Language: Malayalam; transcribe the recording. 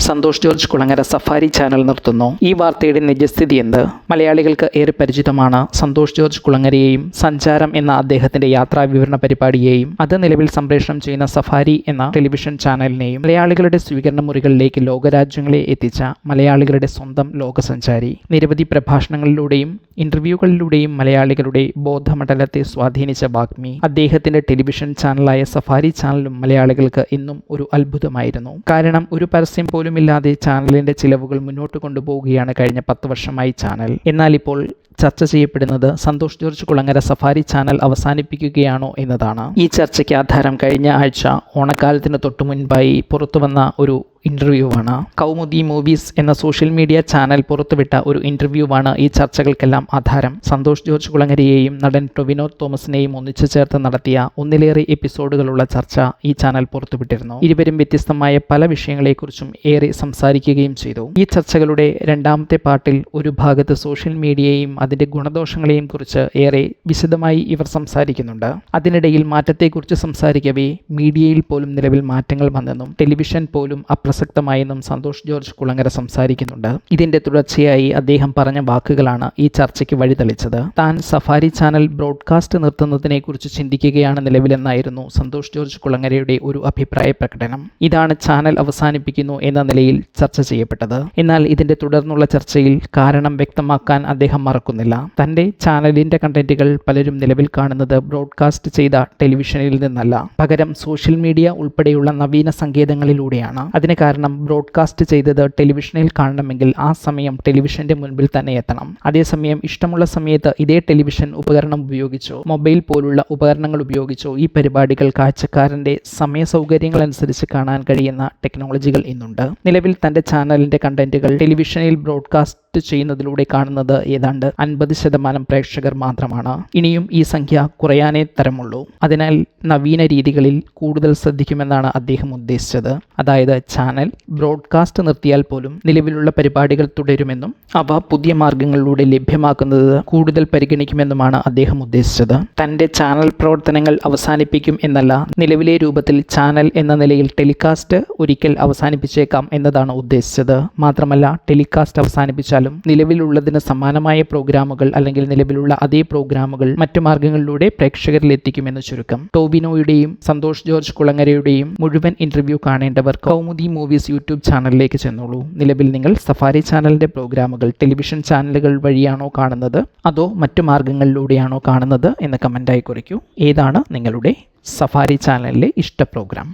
സന്തോഷ് ജോർജ് കുളങ്ങര സഫാരി ചാനൽ നിർത്തുന്നു. ഈ വാർത്തയുടെ നിജസ്ഥിതി എന്ത്? മലയാളികൾക്ക് ഏറെ പരിചിതമാണ് സന്തോഷ് ജോർജ് കുളങ്ങരയെയും സഞ്ചാരം എന്ന അദ്ദേഹത്തിന്റെ യാത്രാ വിവരണ പരിപാടിയെയും അത് നിലവിൽ സംപ്രേഷണം ചെയ്യുന്ന സഫാരി എന്ന ടെലിവിഷൻ ചാനലിനെയും. മലയാളികളുടെ സ്വീകരണ മുറികളിലേക്ക് ലോകരാജ്യങ്ങളെ എത്തിച്ച മലയാളികളുടെ സ്വന്തം ലോകസഞ്ചാരി. നിരവധി പ്രഭാഷണങ്ങളിലൂടെയും ഇന്റർവ്യൂകളിലൂടെയും മലയാളികളുടെ ബോധമണ്ഡലത്തെ സ്വാധീനിച്ച വാഗ്മി. അദ്ദേഹത്തിന്റെ ടെലിവിഷൻ ചാനലായ സഫാരി ചാനലും മലയാളികൾക്ക് ഇന്നും ഒരു അത്ഭുതമായിരുന്നു. കാരണം ഒരു പരസ്യം പോലുമില്ലാതെ ചാനലിന്റെ ചിലവുകൾ മുന്നോട്ട് കൊണ്ടുപോവുകയാണ് കഴിഞ്ഞ 10 വർഷമായി ചാനൽ. എന്നാൽ ഇപ്പോൾ ചർച്ച ചെയ്യപ്പെടുന്നത് സന്തോഷ് ജോർജ് കുളങ്ങര സഫാരി ചാനൽ അവസാനിപ്പിക്കുകയാണോ എന്നതാണ്. ഈ ചർച്ചയ്ക്ക് ആധാരം കഴിഞ്ഞ ആഴ്ച ഓണക്കാലത്തിന് തൊട്ടു മുൻപായി പുറത്തുവന്ന ഒരു ഇന്റർവ്യൂവാണ്. കൗമുദി മൂവീസ് എന്ന സോഷ്യൽ മീഡിയ ചാനൽ പുറത്തുവിട്ട ഒരു ഇന്റർവ്യൂവാണ് ഈ ചർച്ചകൾക്കെല്ലാം ആധാരം. സന്തോഷ് ജോർജ് കുളങ്ങരയെയും നടൻ ടൊവിനോ തോമസിനെയും ഒന്നിച്ചു ചേർത്ത് നടത്തിയ ഒന്നിലേറെ എപ്പിസോഡുകളുള്ള ചർച്ച ഈ ചാനൽ പുറത്തുവിട്ടിരുന്നു. ഇരുവരും വ്യത്യസ്തമായ പല വിഷയങ്ങളെക്കുറിച്ചും ഏറെ സംസാരിക്കുകയും ചെയ്തു. ഈ ചർച്ചകളുടെ രണ്ടാമത്തെ പാർട്ടിൽ ഒരു ഭാഗത്ത് സോഷ്യൽ മീഡിയയെയും അതിന്റെ ഗുണദോഷങ്ങളെയും കുറിച്ച് ഏറെ വിശദമായി ഇവർ സംസാരിക്കുന്നുണ്ട്. അതിനിടയിൽ മാറ്റത്തെക്കുറിച്ച് സംസാരിക്കവേ മീഡിയയിൽ പോലും നിലവിൽ മാറ്റങ്ങൾ വന്നെന്നും ടെലിവിഷൻ പോലും അപ്രസക്തമായെന്നും സന്തോഷ് ജോർജ് കുളങ്ങര സംസാരിക്കുന്നുണ്ട്. ഇതിന്റെ തുടർച്ചയായി അദ്ദേഹം പറഞ്ഞ വാക്കുകളാണ് ഈ ചർച്ചയ്ക്ക് വഴിതെളിച്ചത്. താൻ സഫാരി ചാനൽ ബ്രോഡ്കാസ്റ്റ് നിർത്തുന്നതിനെ കുറിച്ച് ചിന്തിക്കുകയാണ് നിലവിലെന്നായിരുന്നു സന്തോഷ് ജോർജ് കുളങ്ങരയുടെ ഒരു അഭിപ്രായ പ്രകടനം. ഇതാണ് ചാനൽ അവസാനിപ്പിക്കുന്നു എന്ന നിലയിൽ ചർച്ച ചെയ്യപ്പെട്ടത്. എന്നാൽ ഇതിന്റെ തുടർന്നുള്ള ചർച്ചയിൽ കാരണം വ്യക്തമാക്കാൻ അദ്ദേഹം മറക്കുന്നില്ല. തന്റെ ചാനലിന്റെ കണ്ടന്റുകൾ പലരും നിലവിൽ കാണുന്നത് ബ്രോഡ്കാസ്റ്റ് ചെയ്ത ടെലിവിഷനിൽ നിന്നല്ല, പകരം സോഷ്യൽ മീഡിയ ഉൾപ്പെടെയുള്ള നവീന സങ്കേതങ്ങളിലൂടെയാണ്. അതിന് കാരണം ബ്രോഡ്കാസ്റ്റ് ചെയ്തത് ടെലിവിഷനിൽ കാണണമെങ്കിൽ ആ സമയം ടെലിവിഷന്റെ മുൻപിൽ തന്നെ എത്തണം. അതേസമയം ഇഷ്ടമുള്ള സമയത്ത് ഇതേ ടെലിവിഷൻ ഉപകരണം ഉപയോഗിച്ചോ മൊബൈൽ പോലുള്ള ഉപകരണങ്ങൾ ഉപയോഗിച്ചോ ഈ പരിപാടികൾ കാഴ്ചക്കാരന്റെ സമയ സൗകര്യങ്ങൾ അനുസരിച്ച് കാണാൻ കഴിയുന്ന ടെക്നോളജികൾ ഇന്നുണ്ട്. നിലവിൽ തന്റെ ചാനലിന്റെ കണ്ടന്റുകൾ ടെലിവിഷനിൽ ബ്രോഡ്കാസ്റ്റ് ചെയ്യുന്നതിലൂടെ കാണുന്നത് ഏതാണ്ട് 50% പ്രേക്ഷകർ മാത്രമാണ്. ഇനിയും ഈ സംഖ്യ കുറയാനേ തരമുള്ളൂ. അതിനാൽ നവീന രീതികളിൽ കൂടുതൽ ശ്രദ്ധിക്കുമെന്നാണ് അദ്ദേഹം ഉദ്ദേശിച്ചത്. അതായത് ചാനൽ ബ്രോഡ്കാസ്റ്റ് നിർത്തിയാൽ പോലും നിലവിലുള്ള പരിപാടികൾ തുടരുമെന്നും അവ പുതിയ മാർഗങ്ങളിലൂടെ ലഭ്യമാക്കുന്നത് കൂടുതൽ പരിഗണിക്കുമെന്നുമാണ് അദ്ദേഹം ഉദ്ദേശിച്ചത്. തന്റെ ചാനൽ പ്രവർത്തനങ്ങൾ അവസാനിപ്പിക്കും എന്നല്ല, നിലവിലെ രൂപത്തിൽ ചാനൽ എന്ന നിലയിൽ ടെലികാസ്റ്റ് ഒരിക്കൽ അവസാനിപ്പിച്ചേക്കാം എന്നതാണ് ഉദ്ദേശിച്ചത്. മാത്രമല്ല ടെലികാസ്റ്റ് അവസാനിപ്പിച്ചാലും നിലവിലുള്ളതിന് സമാനമായ പ്രോഗ്രാമുകൾ അല്ലെങ്കിൽ നിലവിലുള്ള അതേ പ്രോഗ്രാമുകൾ മറ്റു മാർഗങ്ങളിലൂടെ പ്രേക്ഷകരിൽ എത്തിക്കുമെന്ന് ചുരുക്കം. ടോബിനോയുടെയും സന്തോഷ് ജോർജ് കുളങ്ങരയുടെയും മുഴുവൻ ഇന്റർവ്യൂ കാണേണ്ടവർ കൗമുദി മൂവീസ് യൂട്യൂബ് ചാനലിലേക്ക് ചെന്നോളൂ. നിലവിൽ നിങ്ങൾ സഫാരി ചാനലിന്റെ പ്രോഗ്രാമുകൾ ടെലിവിഷൻ ചാനലുകൾ വഴിയാണോ കാണുന്നത് അതോ മറ്റു മാർഗങ്ങളിലൂടെയാണോ കാണുന്നത് എന്ന് കമന്റായി കുറിക്കൂ. ഏതാണ് നിങ്ങളുടെ സഫാരി ചാനലിലെ ഇഷ്ട പ്രോഗ്രാം?